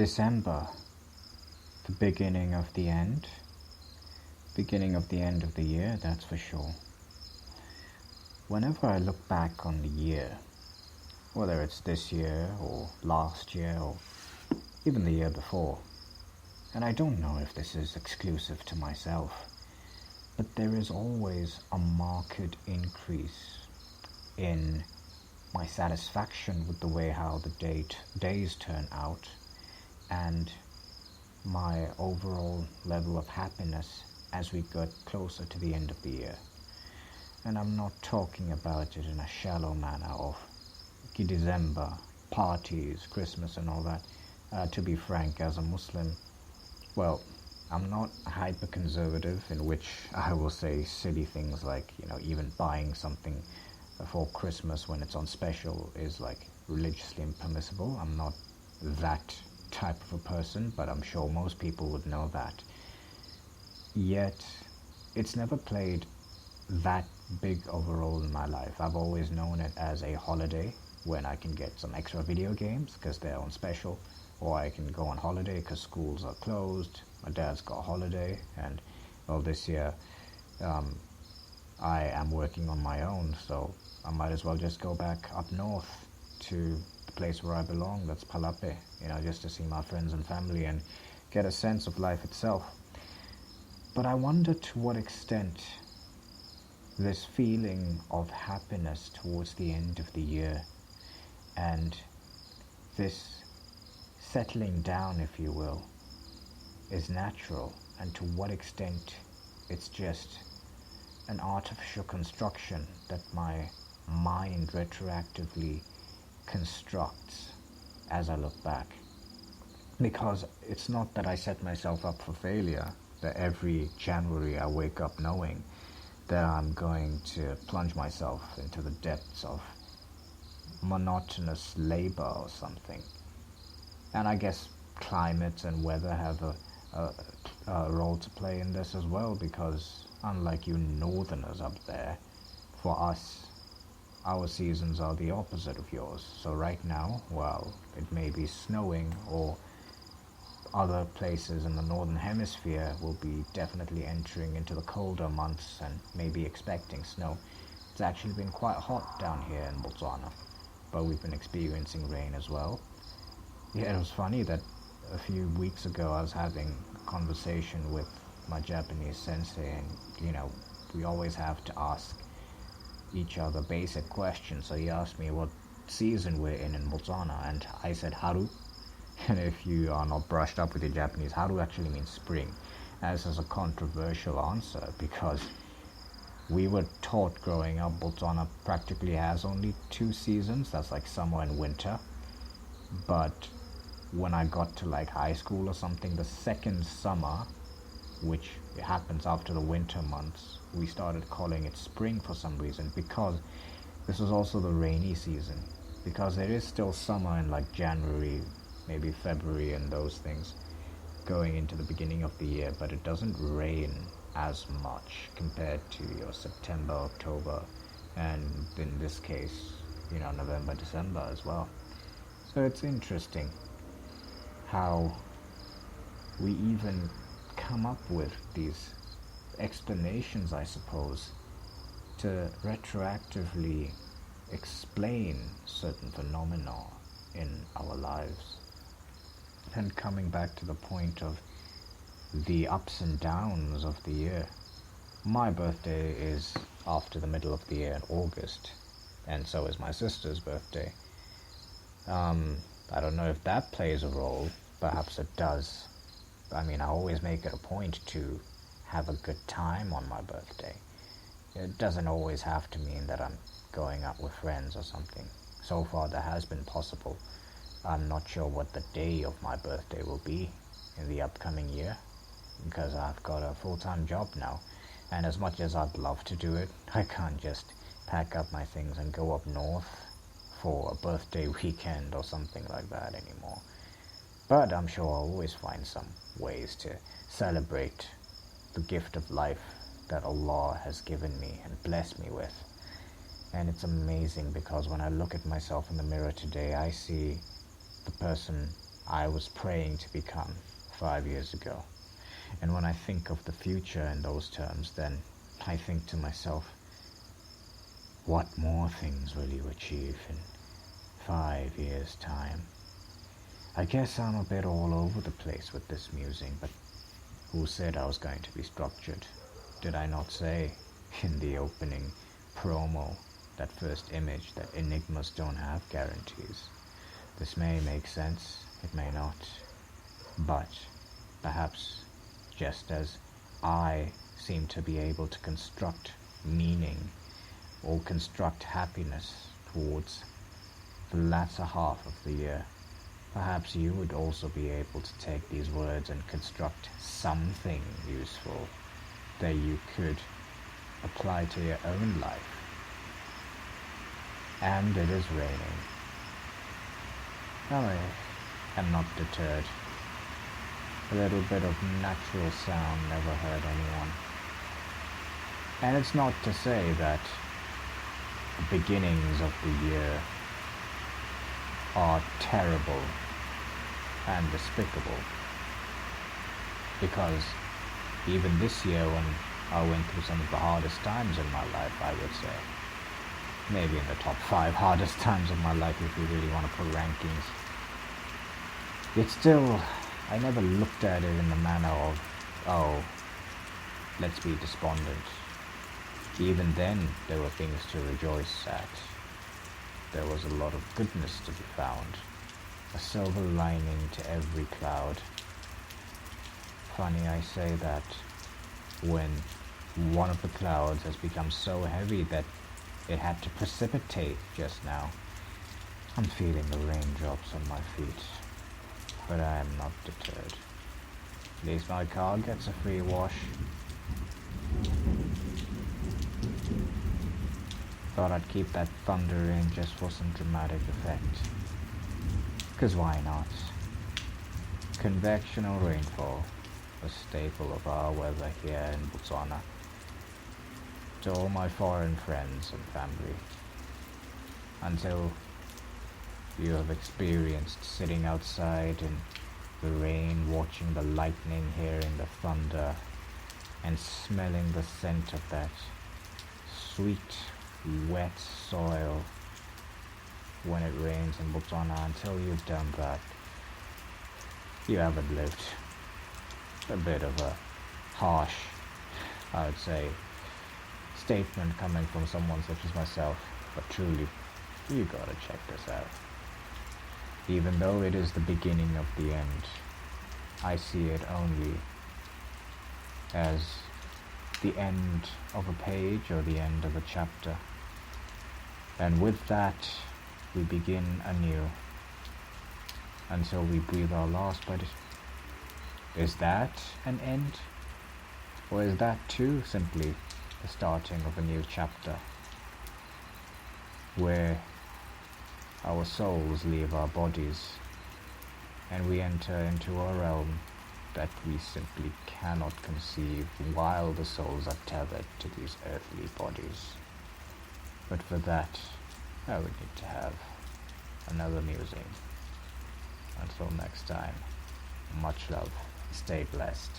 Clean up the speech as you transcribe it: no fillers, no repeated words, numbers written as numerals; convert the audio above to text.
December, the beginning of the end. Beginning of the end of the year, that's for sure. Whenever I look back on the year, whether it's this year or last year or even the year before, and I don't know if this is exclusive to myself, but there is always a marked increase in my satisfaction with the way how the days turn out and my overall level of happiness as we get closer to the end of the year. And I'm not talking about it in a shallow manner of December, parties, Christmas and all that. To be frank, as a Muslim, well, I'm not hyper-conservative, in which I will say silly things like, even buying something for Christmas when it's on special is like religiously impermissible. I'm not that type of a person, but I'm sure most people would know that. Yet, it's never played that big of a role in my life. I've always known it as a holiday when I can get some extra video games because they're on special, or I can go on holiday because schools are closed. My dad's got a holiday, and well, this year I am working on my own, so I might as well just go back up north to the place where I belong, that's Palape, just to see my friends and family and get a sense of life itself. But I wonder to what extent this feeling of happiness towards the end of the year and this settling down, if you will, is natural, and to what extent it's just an artificial construction that my mind retroactively constructs as I look back. Because it's not that I set myself up for failure, that every January I wake up knowing that I'm going to plunge myself into the depths of monotonous labor or something. And I guess climate and weather have a role to play in this as well, because unlike you northerners up there, for us, our seasons are the opposite of yours. So right now, while it may be snowing, or other places in the northern hemisphere will be definitely entering into the colder months and maybe expecting snow, it's actually been quite hot down here in Botswana, but we've been experiencing rain as well. Yeah, it was funny that a few weeks ago I was having a conversation with my Japanese sensei, and we always have to ask each other basic questions. So he asked me what season we're in Botswana, and I said Haru. And if you are not brushed up with your Japanese, Haru actually means spring. And this is a controversial answer because we were taught growing up Botswana practically has only 2 seasons, that's like summer and winter. But when I got to like high school or something, the second summer, which happens after the winter months, we started calling it spring for some reason, because this was also the rainy season, because there is still summer in like January, maybe February and those things going into the beginning of the year, but it doesn't rain as much compared to your September, October, and in this case, November, December as well. So it's interesting how we even come up with these explanations, I suppose, to retroactively explain certain phenomena in our lives. And coming back to the point of the ups and downs of the year, my birthday is after the middle of the year in August, and so is my sister's birthday. I don't know if that plays a role, perhaps it does. I mean, I always make it a point to have a good time on my birthday. It doesn't always have to mean that I'm going out with friends or something. So far that has been possible. I'm not sure what the day of my birthday will be in the upcoming year, because I've got a full-time job now, and as much as I'd love to do it, I can't just pack up my things and go up north for a birthday weekend or something like that anymore. But I'm sure I'll always find some ways to celebrate the gift of life that Allah has given me and blessed me with. And it's amazing because when I look at myself in the mirror today, I see the person I was praying to become 5 years ago. And when I think of the future in those terms, then I think to myself, what more things will you achieve in 5 years' time? I guess I'm a bit all over the place with this musing, but who said I was going to be structured? Did I not say in the opening promo, that first image, that enigmas don't have guarantees? This may make sense, it may not, but perhaps just as I seem to be able to construct meaning or construct happiness towards the latter half of the year, perhaps you would also be able to take these words and construct something useful that you could apply to your own life. And it is raining. I am not deterred. A little bit of natural sound never hurt anyone. And it's not to say that the beginnings of the year are terrible and despicable, because even this year, when I went through some of the hardest times in my life, I would say, maybe in the top 5 hardest times of my life if you really want to put rankings, yet still I never looked at it in the manner of, oh, let's be despondent. Even then there were things to rejoice at. There was a lot of goodness to be found, a silver lining to every cloud. Funny I say that when one of the clouds has become so heavy that it had to precipitate just now. I'm feeling the raindrops on my feet, but I am not deterred. At least my car gets a free wash. Thought I'd keep that thunder in just for some dramatic effect. 'Cause why not? Convectional rainfall, a staple of our weather here in Botswana. To all my foreign friends and family, until you have experienced sitting outside in the rain, watching the lightning, hearing the thunder, and smelling the scent of that sweet, wet soil when it rains in Botswana, until you've done that, you haven't lived. A bit of a harsh, I would say, statement coming from someone such as myself, but truly, you gotta check this out. Even though it is the beginning of the end, I see it only as the end of a page or the end of a chapter. And with that, we begin anew until we breathe our last. But is that an end? Or is that too simply the starting of a new chapter, where our souls leave our bodies and we enter into a realm that we simply cannot conceive while the souls are tethered to these earthly bodies? But for that, I would need to have another musing. Until next time, much love, stay blessed.